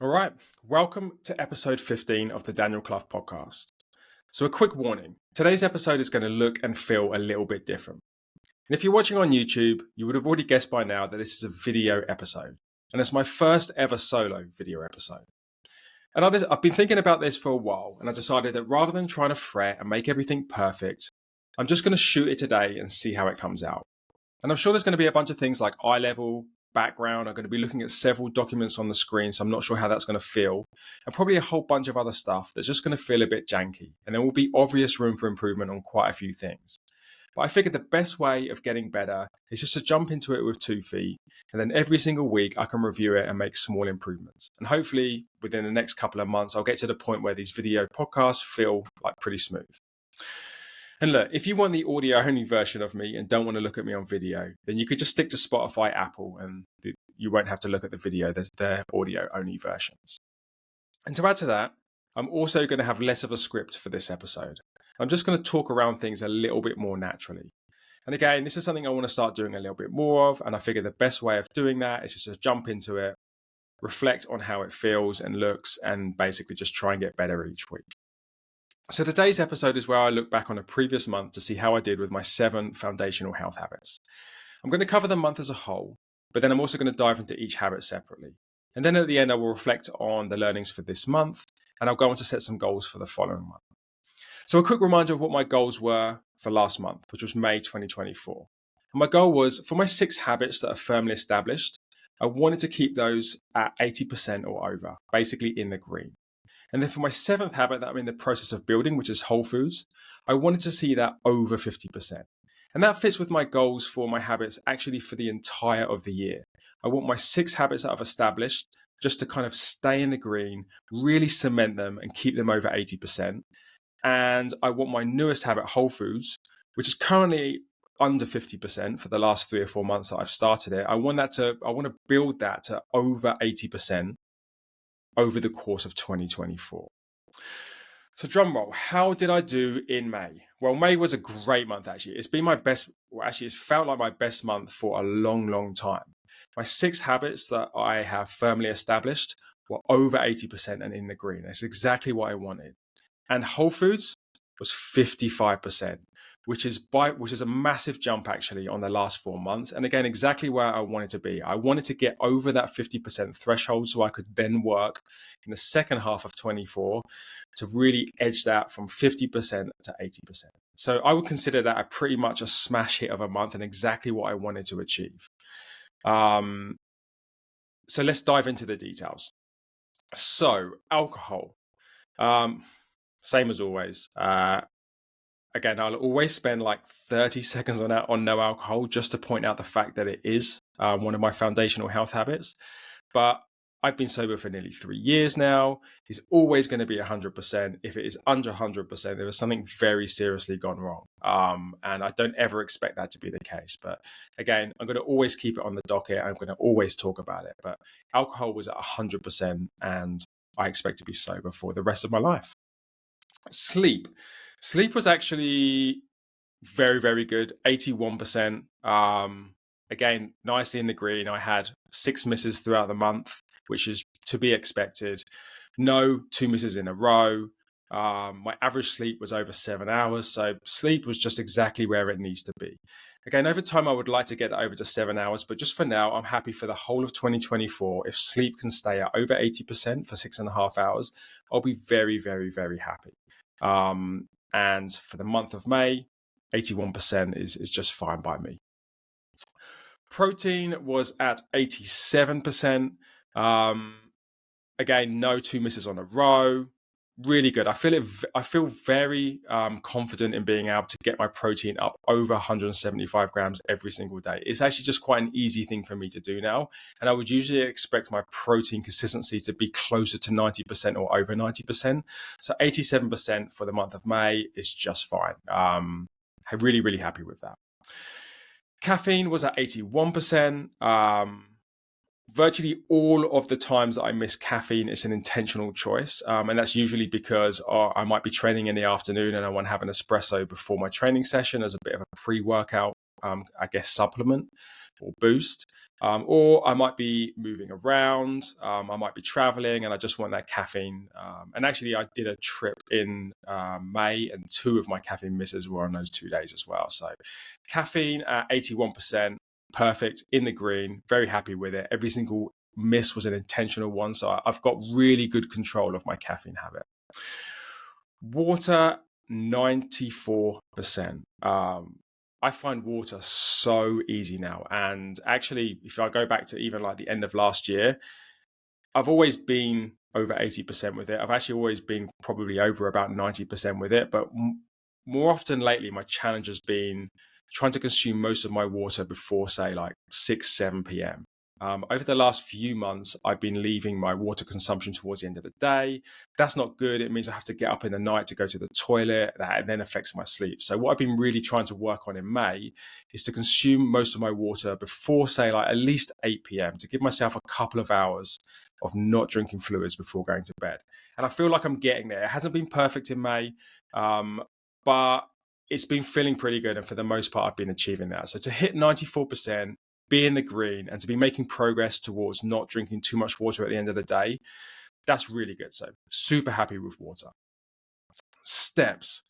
All right, welcome to episode 15 of the Daniel Clough podcast. So, a quick warning today's episode is going to look and feel a little bit different. And if you're watching on YouTube, you would have already guessed by now that this is a video episode, and it's my first ever solo video episode. And I've been thinking about this for a while, and I decided that rather than trying to fret and make everything perfect, I'm just going to shoot it today and see how it comes out. And I'm sure there's going to be a bunch of things like eye level, background. I'm going to be looking at several documents on the screen, so I'm not sure how that's going to feel. And probably a whole bunch of other stuff that's just going to feel a bit janky. And there will be obvious room for improvement on quite a few things. But I figured the best way of getting better is just to jump into it with 2 feet. And then every single week I can review it and make small improvements. And hopefully within the next couple of months, I'll get to the point where these video podcasts feel like pretty smooth. And look, if you want the audio only version of me and don't want to look at me on video, then you could just stick to Spotify, Apple, and you won't have to look at the video. There's their audio only versions. And to add to that, I'm also going to have less of a script for this episode. I'm just going to talk around things a little bit more naturally. And again, this is something I want to start doing a little bit more of. And I figure the best way of doing that is just to jump into it, reflect on how it feels and looks, and basically just try and get better each week. So today's episode is where I look back on a previous month to see how I did with my 7 foundational health habits. I'm going to cover the month as a whole, but then I'm also going to dive into each habit separately. And then at the end, I will reflect on the learnings for this month, and I'll go on to set some goals for the following month. So a quick reminder of what my goals were for last month, which was May 2024. And my goal was, for my 6 habits that are firmly established, I wanted to keep those at 80% or over, basically in the green. And then for my 7th habit that I'm in the process of building, which is whole foods, I wanted to see that over 50%. And that fits with my goals for my habits actually for the entire of the year. I want my 6 habits that I've established just to kind of stay in the green, really cement them and keep them over 80%. And I want my newest habit, whole foods, which is currently under 50% for the last 3 or 4 months that I've started it. I want to build that to over 80% over the course of 2024. So drum roll, how did I do in May? Well, May was a great month, actually. It's been my best, it's felt like my best month for a long, long time. My 6 habits that I have firmly established were over 80% and in the green. That's exactly what I wanted. And whole foods was 55%, which is a massive jump actually on the last 4 months. And again, exactly where I wanted to be. I wanted to get over that 50% threshold so I could then work in the second half of 24 to really edge that from 50% to 80%. So I would consider that pretty much a smash hit of a month and exactly what I wanted to achieve. So let's dive into the details. So alcohol, same as always. Again, I'll always spend like 30 seconds on no alcohol just to point out the fact that it is one of my foundational health habits. But I've been sober for nearly 3 years now. It's always going to be 100%. If it is under 100%, there is something very seriously gone wrong. And I don't ever expect that to be the case. But again, I'm going to always keep it on the docket. I'm going to always talk about it. But alcohol was at 100% and I expect to be sober for the rest of my life. Sleep was actually very, very good. 81%. Again, nicely in the green. I had 6 misses throughout the month, which is to be expected. No 2 misses in a row. My average sleep was over 7 hours. So sleep was just exactly where it needs to be. Again, over time, I would like to get that over to 7 hours. But just for now, I'm happy for the whole of 2024. If sleep can stay at over 80% for 6.5 hours, I'll be very, very, very happy. And for the month of May, 81% is just fine by me. Protein was at 87%. Again, no 2 misses on a row. Really good. I feel very confident in being able to get my protein up over 175 grams every single day. It's actually just quite an easy thing for me to do now. And I would usually expect my protein consistency to be closer to 90% or over 90%. So 87% for the month of May is just fine. I'm really, really happy with that. Caffeine was at 81%. Virtually all of the times that I miss caffeine is an intentional choice. And that's usually because I might be training in the afternoon and I want to have an espresso before my training session as a bit of a pre-workout, supplement or boost. Or I might be moving around, I might be traveling, and I just want that caffeine. And actually, I did a trip in May, and 2 of my caffeine misses were on those 2 days as well. So caffeine at 81%, perfect, in the green, very happy with it. Every single miss was an intentional one, so I've got really good control of my caffeine habit. Water, 94%. I find water so easy now. And actually, if I go back to even like the end of last year, I've always been over 80% with it. I've actually always been probably over about 90% with it. But more often lately, my challenge has been trying to consume most of my water before, say, like 6, 7 p.m. Over the last few months, I've been leaving my water consumption towards the end of the day. That's not good. It means I have to get up in the night to go to the toilet. That then affects my sleep. So what I've been really trying to work on in May is to consume most of my water before, say, like at least 8 p.m. to give myself a couple of hours of not drinking fluids before going to bed. And I feel like I'm getting there. It hasn't been perfect in May, but it's been feeling pretty good. And for the most part, I've been achieving that. So to hit 94%, be in the green, and to be making progress towards not drinking too much water at the end of the day, that's really good. So super happy with water. Steps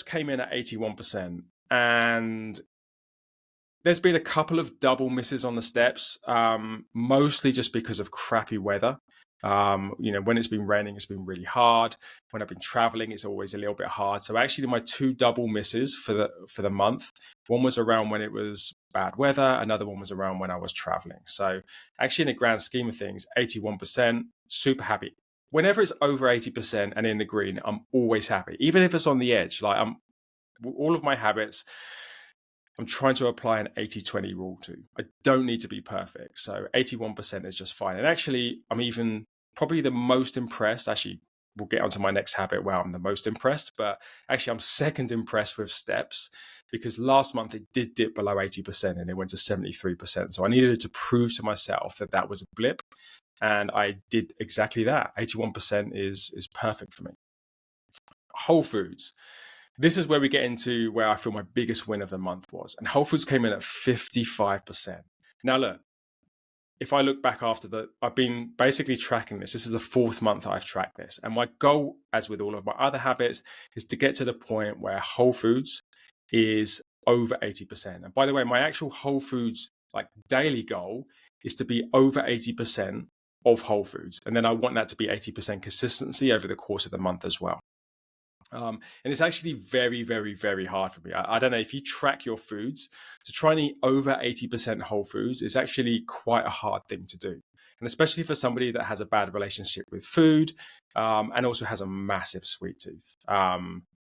came in at 81%, and there's been a couple of double misses on the steps, mostly just because of crappy weather. When it's been raining, it's been really hard. When I've been traveling, it's always a little bit hard. So actually, my 2 double misses for the month, one was around when it was bad weather, another one was around when I was traveling. So actually, in the grand scheme of things, 81%, super happy. Whenever it's over 80% and in the green, I'm always happy, even if it's on the edge. Like all of my habits, I'm trying to apply an 80-20 rule to. I don't need to be perfect. So 81% is just fine. And actually, I'm even probably the most impressed. Actually, we'll get onto my next habit where I'm the most impressed. But actually, I'm second impressed with steps, because last month it did dip below 80% and it went to 73%. So I needed to prove to myself that that was a blip. And I did exactly that. 81% is perfect for me. Whole Foods. This is where we get into where I feel my biggest win of the month was. And Whole Foods came in at 55%. Now, look, if I look back I've been basically tracking this. This is the 4th month I've tracked this. And my goal, as with all of my other habits, is to get to the point where Whole Foods is over 80%. And by the way, my actual Whole Foods like daily goal is to be over 80% of Whole Foods. And then I want that to be 80% consistency over the course of the month as well. And it's actually very, very, very hard for me. I don't know, if you track your foods, to try and eat over 80% whole foods is actually quite a hard thing to do. And especially for somebody that has a bad relationship with food, and also has a massive sweet tooth.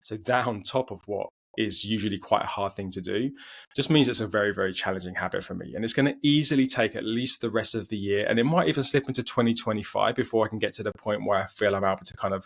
So that on top of what is usually quite a hard thing to do, just means it's a very, very challenging habit for me. And it's going to easily take at least the rest of the year. And it might even slip into 2025 before I can get to the point where I feel I'm able to kind of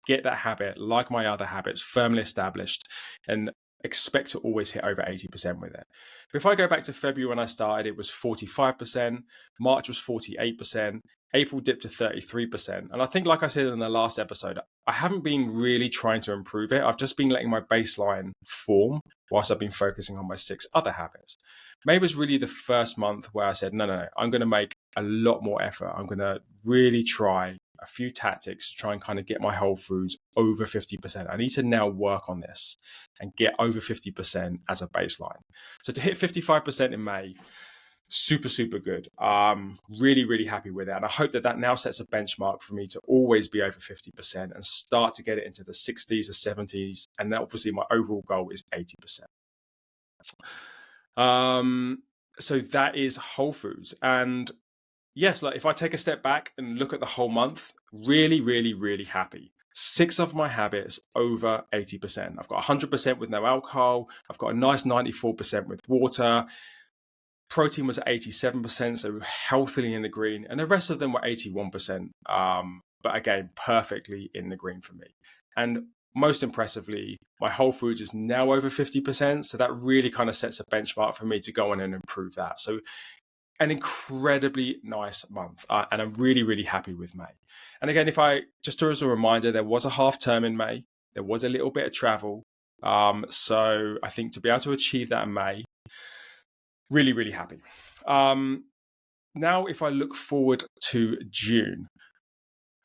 get that habit, like my other habits, firmly established, and expect to always hit over 80% with it. But if I go back to February when I started, it was 45%, March was 48%, April dipped to 33%. And I think, like I said in the last episode, I haven't been really trying to improve it. I've just been letting my baseline form whilst I've been focusing on my 6 other habits. May was really the first month where I said, no, I'm going to make a lot more effort. I'm going to really try a few tactics to try and kind of get my Whole Foods over 50%. I need to now work on this and get over 50% as a baseline. So to hit 55% in May, super, super good. Really, really happy with it. And I hope that now sets a benchmark for me to always be over 50% and start to get it into the 60s, the 70s. And then obviously my overall goal is 80%. So that is Whole Foods. And yes, like if I take a step back and look at the whole month, really, really, really happy. 6 of my habits over 80%. I've got 100% with no alcohol. I've got a nice 94% with water. Protein was at 87%, so healthily in the green. And the rest of them were 81%. But again, perfectly in the green for me. And most impressively, my Whole Foods is now over 50%. So that really kind of sets a benchmark for me to go on and improve that. So an incredibly nice month, and I'm really, really happy with May. And again, just as a reminder, there was a half term in May. There was a little bit of travel. So I think to be able to achieve that in May, Really, really happy. Now, if I look forward to June,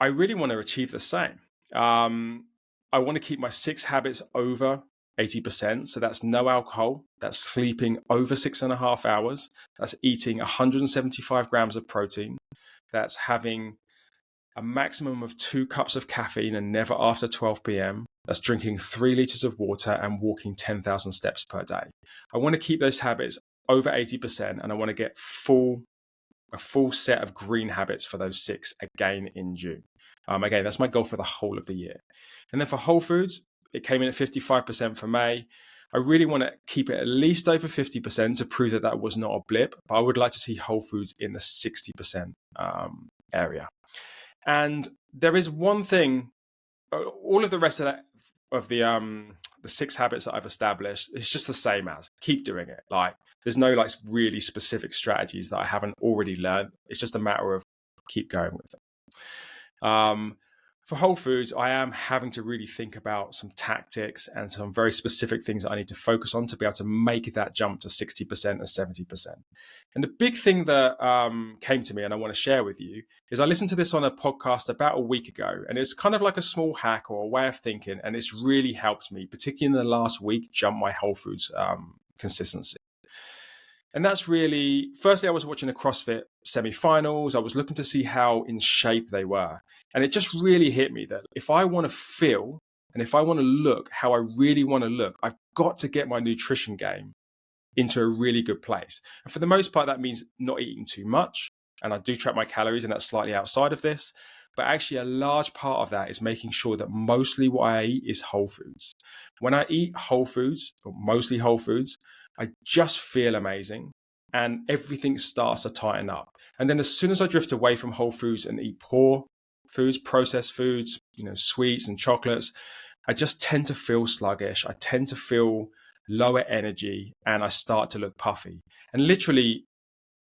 I really want to achieve the same. I want to keep my 6 habits over 80%. So that's no alcohol, that's sleeping over 6.5 hours, that's eating 175 grams of protein, that's having a maximum of 2 cups of caffeine and never after 12 p.m. That's drinking 3 liters of water and walking 10,000 steps per day. I want to keep those habits over 80%, and I want to get a full set of green habits for those 6 again in June. Again, that's my goal for the whole of the year. And then for Whole Foods, it came in at 55% for May. I really want to keep it at least over 50% to prove that that was not a blip, but I would like to see Whole Foods in the 60% area. And there is one thing, all of the rest of that, of the 6 habits that I've established, it's just the same as keep doing it. Like there's no like really specific strategies that I haven't already learned. It's just a matter of keep going with it. For Whole Foods, I am having to really think about some tactics and some very specific things that I need to focus on to be able to make that jump to 60% and 70%. And the big thing that came to me and I want to share with you is I listened to this on a podcast about a week ago, and it's kind of like a small hack or a way of thinking, and it's really helped me, particularly in the last week, jump my Whole Foods consistency. And that's really, firstly, I was watching the CrossFit semi-finals. I was looking to see how in shape they were. And it just really hit me that if I want to feel and if I want to look how I really want to look, I've got to get my nutrition game into a really good place. And for the most part, that means not eating too much. And I do track my calories, and that's slightly outside of this. But actually, a large part of that is making sure that mostly what I eat is whole foods. When I eat whole foods, or mostly whole foods, I just feel amazing and everything starts to tighten up. And then as soon as I drift away from whole foods and eat poor foods, processed foods, sweets and chocolates, I just tend to feel sluggish. I tend to feel lower energy and I start to look puffy. And literally,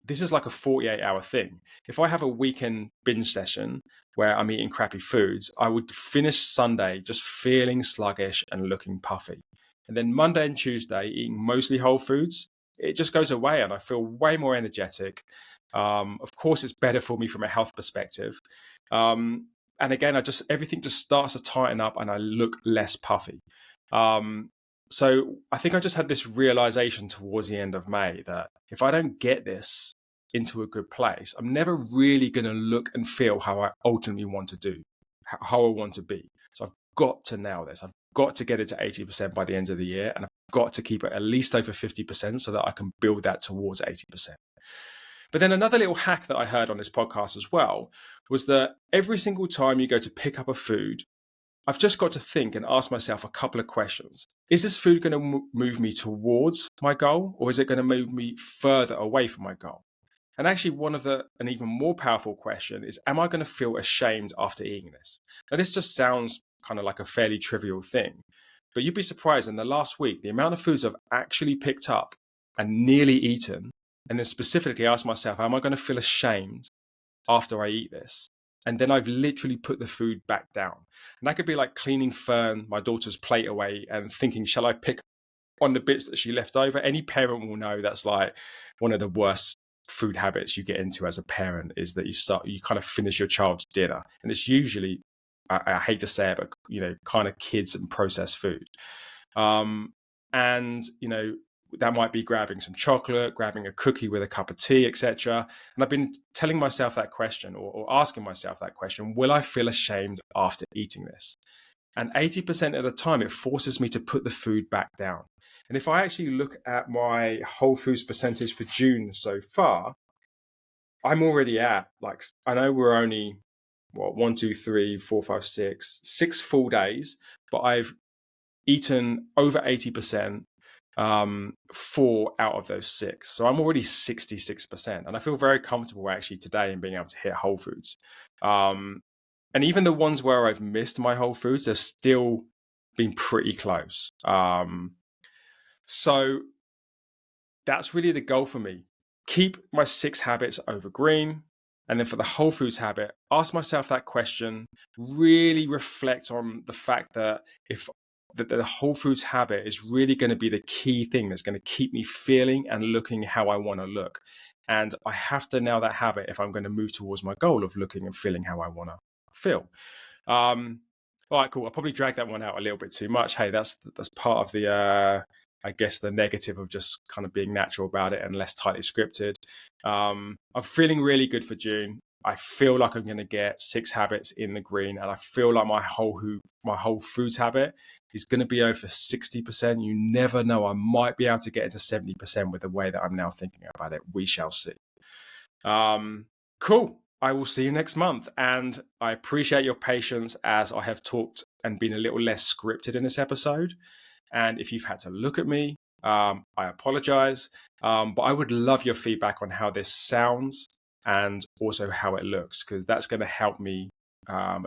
this is like a 48-hour thing. If I have a weekend binge session where I'm eating crappy foods, I would finish Sunday just feeling sluggish and looking puffy. And then Monday and Tuesday, eating mostly whole foods, it just goes away and I feel way more energetic. Of course, it's better for me from a health perspective. And again, everything just starts to tighten up and I look less puffy. So I think I just had this realization towards the end of May that if I don't get this into a good place, I'm never really going to look and feel how I ultimately want to do, how I want to be. So I've got to nail this. I've got to get it to 80% by the end of the year. And I've got to keep it at least over 50% so that I can build that towards 80%. But then another little hack that I heard on this podcast as well was that every single time you go to pick up a food, I've just got to think and ask myself a couple of questions. Is this food going to move me towards my goal, or is it going to move me further away from my goal? And actually, an even more powerful question is, am I going to feel ashamed after eating this? Now, this just sounds kind of like a fairly trivial thing, but you'd be surprised in the last week, the amount of foods I've actually picked up and nearly eaten, and then specifically asked myself, am I going to feel ashamed after I eat this? And then I've literally put the food back down. And that could be like cleaning Fern, my daughter's plate away, and thinking, shall I pick on the bits that she left over? Any parent will know that's like one of the worst food habits you get into as a parent, is that you kind of finish your child's dinner. And it's usually, I hate to say it, but kind of kids and processed food. That might be grabbing some chocolate, grabbing a cookie with a cup of tea, etc. And I've been telling myself that question or asking myself that question, will I feel ashamed after eating this? And 80% of the time, it forces me to put the food back down. And if I actually look at my Whole Foods percentage for June so far, I'm already at, I know we're only, 1, 2, 3, 4, 5, 6 full days, but I've eaten over 80%. 4 out of those 6. So I'm already 66%. And I feel very comfortable actually today in being able to hit Whole Foods. And even the ones where I've missed my Whole Foods, they've still been pretty close. So that's really the goal for me. Keep my 6 habits over green. And then for the Whole Foods habit, ask myself that question, really reflect on the fact that if that the whole foods habit is really going to be the key thing that's going to keep me feeling and looking how I want to look. And I have to nail that habit if I'm going to move towards my goal of looking and feeling how I want to feel. All right, cool. I'll probably drag that one out a little bit too much. Hey, that's part of the I guess the negative of just kind of being natural about it and less tightly scripted. I'm feeling really good for June. I feel like I'm going to get 6 habits in the green, and I feel like my whole foods habit is going to be over 60%. You never know. I might be able to get into 70% with the way that I'm now thinking about it. We shall see. Cool. I will see you next month. And I appreciate your patience as I have talked and been a little less scripted in this episode. And if you've had to look at me, I apologize. But I would love your feedback on how this sounds and also how it looks, because that's going to help me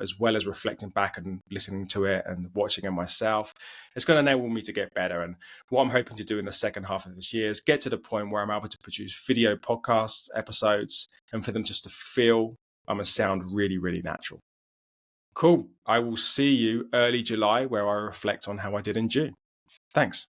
as well as reflecting back and listening to it and watching it myself. It's going to enable me to get better. And what I'm hoping to do in the second half of this year is get to the point where I'm able to produce video podcasts, episodes, and for them just to feel and sound really, really natural. Cool. I will see you early July where I reflect on how I did in June. Thanks.